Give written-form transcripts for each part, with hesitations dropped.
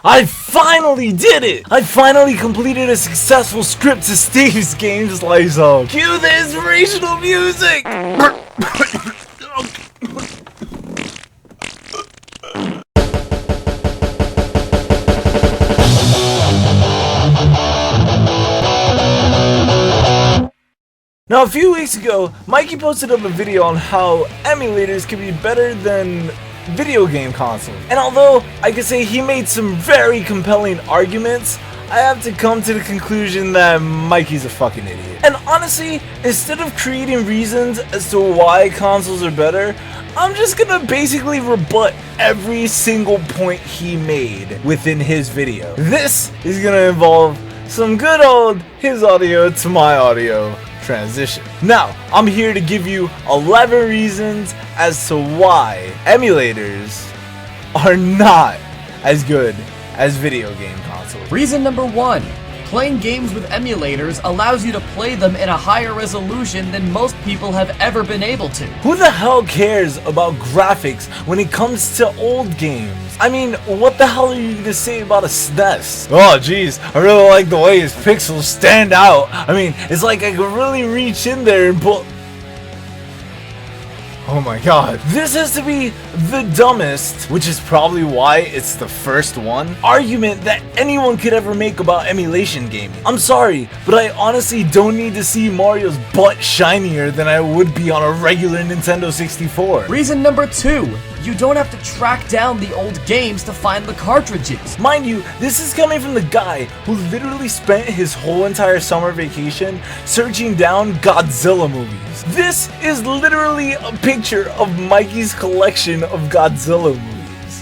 I finally did it! I finally completed a successful script to Stevesgameslicehub. Cue the inspirational music! Now, a few weeks ago, Mikey posted up a video on how emulators can be better than video game consoles. And although I could say he made some very compelling arguments, I have to come to the conclusion that Mikey's a fucking idiot. And honestly, instead of creating reasons as to why consoles are better, I'm just gonna basically rebut every single point he made within his video. This is gonna involve some good old his audio to my audio transition. Now, I'm here to give you 11 reasons as to why emulators are not as good as video game consoles. Reason number 1. Playing games with emulators allows you to play them in a higher resolution than most people have ever been able to. Who the hell cares about graphics when it comes to old games? I mean, what the hell are you gonna say about a SNES? Oh jeez, I really like the way his pixels stand out. I mean, it's like I could really reach in there and pull... Oh my god. This has to be the dumbest, which is probably why it's the first one, argument that anyone could ever make about emulation gaming. I'm sorry, but I honestly don't need to see Mario's butt shinier than I would be on a regular Nintendo 64. Reason number 2. You don't have to track down the old games to find the cartridges. Mind you, this is coming from the guy who literally spent his whole entire summer vacation searching down Godzilla movies. This is literally a picture of Mikey's collection of Godzilla movies.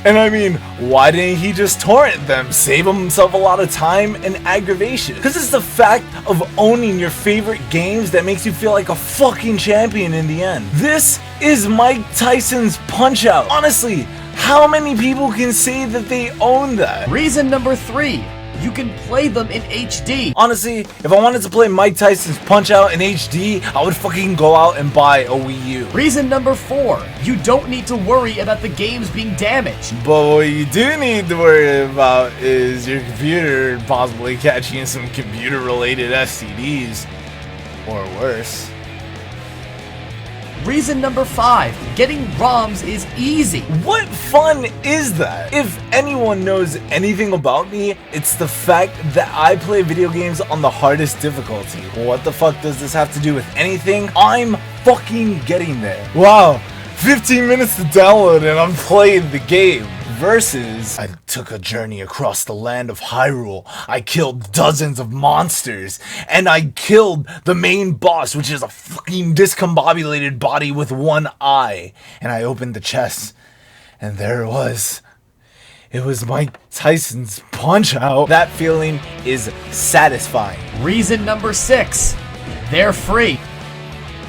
And I mean, why didn't he just torrent them? Save himself a lot of time and aggravation. Because it's the fact of owning your favorite games that makes you feel like a fucking champion in the end. This is Mike Tyson's Punch-Out! Honestly, how many people can say that they own that? Reason number 3. You can play them in HD. Honestly, if I wanted to play Mike Tyson's Punch-Out in HD, I would fucking go out and buy a Wii U. Reason number 4. You don't need to worry about the games being damaged. But what you do need to worry about is your computer possibly catching some computer-related STDs. Or worse. Reason number 5. Getting ROMs is easy. What fun is that? If anyone knows anything about me, it's the fact that I play video games on the hardest difficulty. What the fuck does this have to do with anything? I'm fucking getting there. Wow, 15 minutes to download and I'm playing the game. Versus, I took a journey across the land of Hyrule, I killed dozens of monsters, and I killed the main boss, which is a fucking discombobulated body with one eye. And I opened the chest, and there it was. It was Mike Tyson's Punch-Out. That feeling is satisfying. Reason number 6. They're free.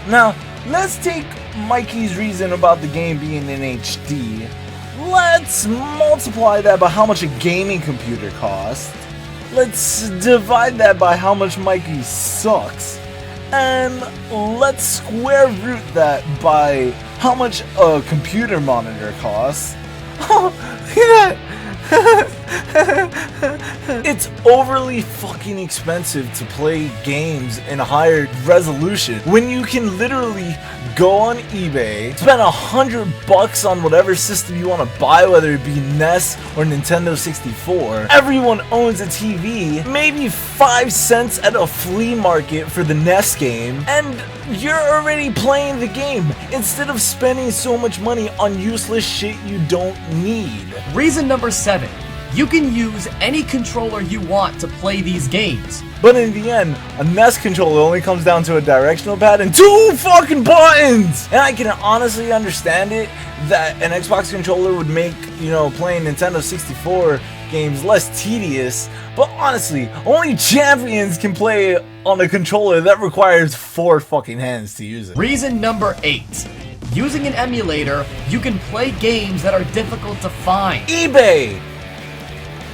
Now, let's take Mikey's reason about the game being in HD. Let's multiply that by how much a gaming computer costs. Let's divide that by how much Mikey sucks. And let's square root that by how much a computer monitor costs. Oh, look at that! It's overly fucking expensive to play games in a higher resolution when you can literally go on eBay, spend $100 on whatever system you want to buy, whether it be NES or Nintendo 64. Everyone owns a TV, maybe 5 cents at a flea market for the NES game, and you're already playing the game instead of spending so much money on useless shit you don't need. Reason number 7. You can use any controller you want to play these games. But in the end, a NES controller only comes down to a directional pad and 2 fucking buttons! And I can honestly understand it that an Xbox controller would make, playing Nintendo 64 games less tedious, but honestly, only champions can play on a controller that requires 4 fucking hands to use it. Reason number 8. Using an emulator, you can play games that are difficult to find. eBay!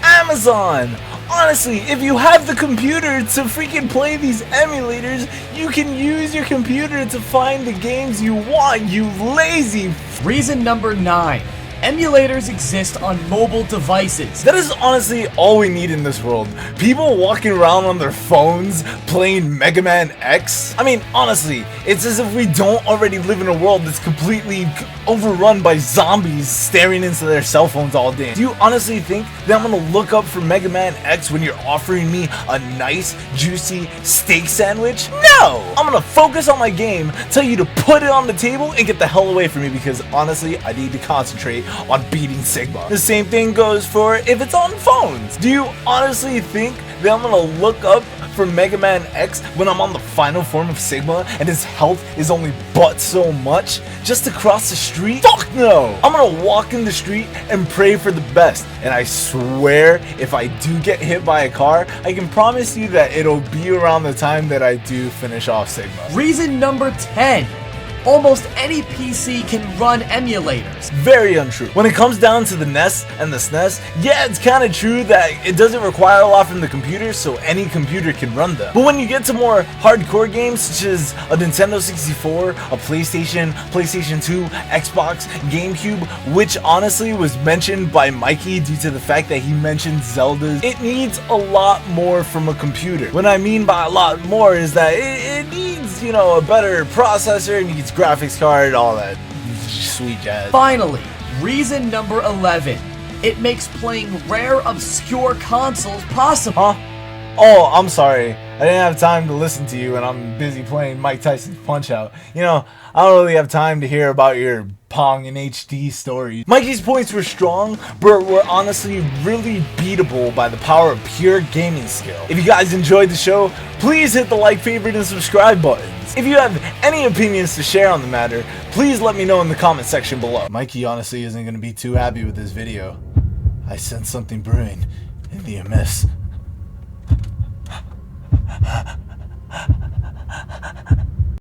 Amazon! Honestly, if you have the computer to freaking play these emulators, you can use your computer to find the games you want, you lazy Reason number 9. Emulators exist on mobile devices. That is honestly all we need in this world. People walking around on their phones playing Mega Man X? I mean, honestly, it's as if we don't already live in a world that's completely overrun by zombies staring into their cell phones all day. Do you honestly think that I'm gonna look up for Mega Man X when you're offering me a nice, juicy steak sandwich? No! I'm gonna focus on my game, tell you to put it on the table, and get the hell away from me because honestly, I need to concentrate on beating Sigma. The same thing goes for if it's on phones. Do you honestly think that I'm gonna look up for Mega Man X when I'm on the final form of Sigma and his health is only but so much just to cross the street? Fuck no! I'm gonna walk in the street and pray for the best, and I swear if I do get hit by a car, I can promise you that it'll be around the time that I do finish off Sigma. Reason number 10. Almost any PC can run emulators. Very untrue. When it comes down to the NES and the SNES, yeah, it's kind of true that it doesn't require a lot from the computer, so any computer can run them. But when you get to more hardcore games, such as a Nintendo 64, a PlayStation, PlayStation 2, Xbox, GameCube, which honestly was mentioned by Mikey due to the fact that he mentioned Zelda's, it needs a lot more from a computer. What I mean by a lot more is that it needs, you know, a better processor, it needs graphics card, all that sweet jazz. Finally, reason number 11. It makes playing rare, obscure consoles possible. Huh? Oh, I'm sorry. I didn't have time to listen to you and I'm busy playing Mike Tyson's Punch-Out. You know, I don't really have time to hear about your Pong and HD stories. Mikey's points were strong, but were honestly really beatable by the power of pure gaming skill. If you guys enjoyed the show, please hit the like, favorite, and subscribe buttons. If you have any opinions to share on the matter, please let me know in the comment section below. Mikey honestly isn't going to be too happy with this video. I sense something brewing in the MS